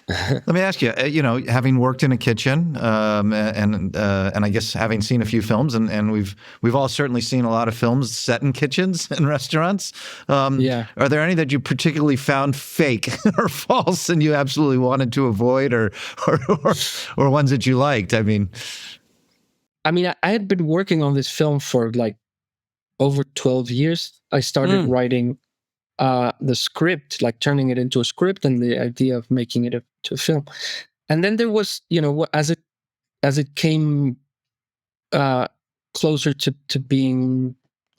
Let me ask you, having worked in a kitchen, and I guess having seen a few films, and we've all certainly seen a lot of films set in kitchens and restaurants. Are there any that you particularly found fake or false, and you absolutely wanted to avoid, or ones that you liked? I mean, I had been working on this film for like over 12 years. I started writing the script, like turning it into a script, and the idea of making it to a film. And then there was, as it came closer to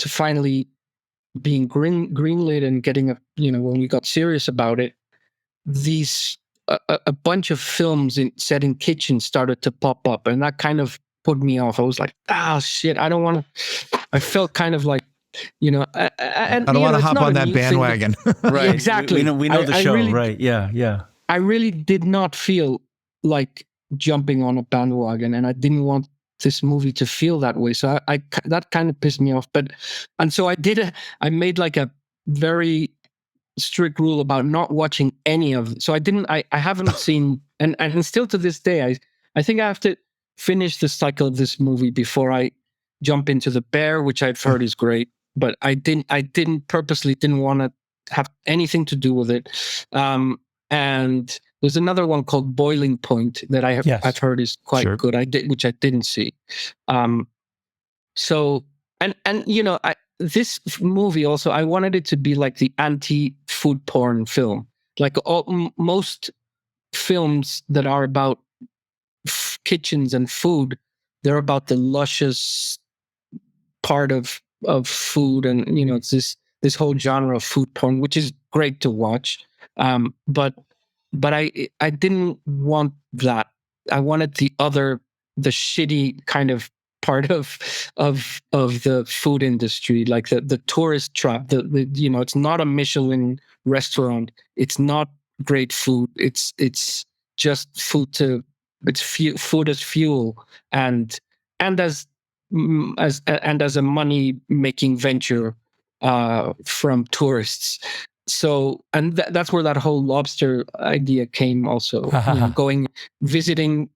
finally being greenlit and getting when we got serious about it, a bunch of films set in kitchens started to pop up, and that kind of put me off. I was like, shit, I don't want to. I felt kind of like, I don't want to hop on that bandwagon. Right. Exactly. We know the show, really, right? Yeah. I really did not feel like jumping on a bandwagon, and I didn't want this movie to feel that way. So I that kind of pissed me off. So I made like a very strict rule about not watching any of it. So I haven't seen, and still to this day, I think I have to finish the cycle of this movie before I jump into The Bear, which I've heard is great, but I purposely didn't want to have anything to do with it. And there's another one called Boiling Point that I've heard is quite good. Which I didn't see. This movie also, I wanted it to be like the anti-food porn film. Like most films that are about kitchens and food, they're about the luscious part of food, and it's this whole genre of food porn, which is great to watch. But I didn't want that. I wanted the shitty kind of part of the food industry, like the tourist trap. It's not a Michelin restaurant. It's not great food. It's just food as fuel and as a money making venture from tourists. So, and that's where that whole lobster idea came also. Visiting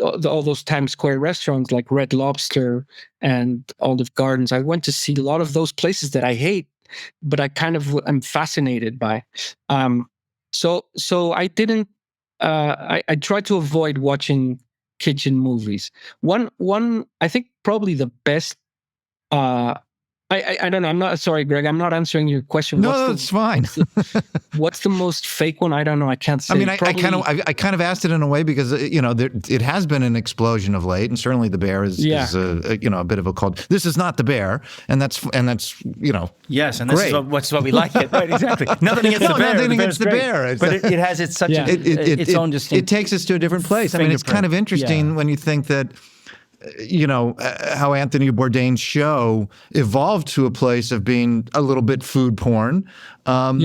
all those Times Square restaurants like Red Lobster and Olive Gardens. I went to see a lot of those places that I hate, but I kind of am fascinated by. So I didn't. I tried to avoid watching kitchen movies. One, I think probably the best. I don't know. I'm not sorry, Greg. I'm not answering your question. No, it's fine. What's the most fake one? I don't know. I can't say. I mean, I kind of asked it in a way because it has been an explosion of late, and certainly The Bear is a bit of a cult. This is not The Bear, and that's yes, and great. This is what we like it, right? Exactly. Nothing against The Bear. Nothing against The Bear, but it has its own distinct. It takes us to a different place. I mean, it's kind of interesting when you think that. How Anthony Bourdain's show evolved to a place of being a little bit food porn. And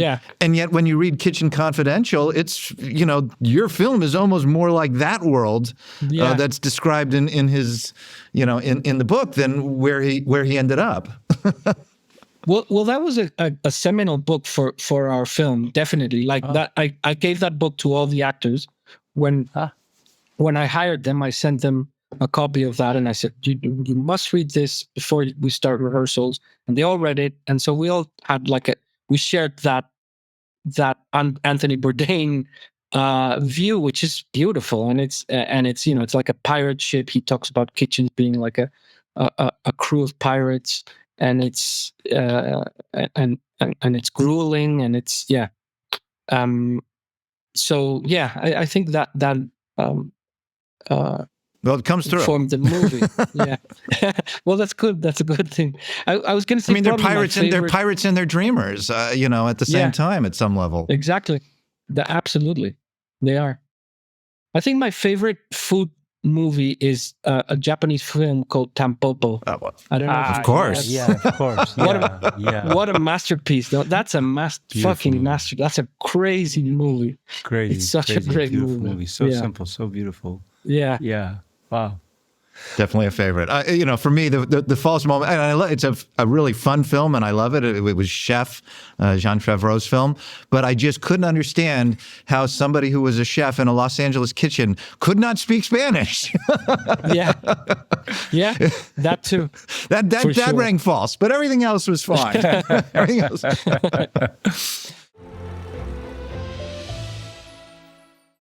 yet when you read Kitchen Confidential, it's, your film is almost more like that world that's described in his, in the book than where he ended up. Well, that was a seminal book for our film, definitely. Like that, I gave that book to all the actors. When I hired them, I sent them a copy of that, and I said, you must read this before we start rehearsals. And they all read it, and so we all had we shared that Anthony Bourdain view, which is beautiful, and it's it's like a pirate ship. He talks about kitchens being like a crew of pirates, and it's and it's grueling, and it's I think that well, it comes through. Formed the movie. Well, that's good. That's a good thing. I was going to say. I mean, they're pirates and they're pirates and they're dreamers. At the same time, at some level. Exactly. Absolutely, they are. I think my favorite food movie is a Japanese film called Tampopo. I don't know. Of course. Of course. What a masterpiece! Though that's a fucking master. That's a crazy movie. Crazy. It's such a great movie. So simple, so beautiful. Yeah. Wow. Definitely a favorite. For me, the false moment, and it's a really fun film, and I love it. It was Chef, Jean Favreau's film, but I just couldn't understand how somebody who was a chef in a Los Angeles kitchen could not speak Spanish. Yeah, that too. That rang false, but everything else was fine. Everything else.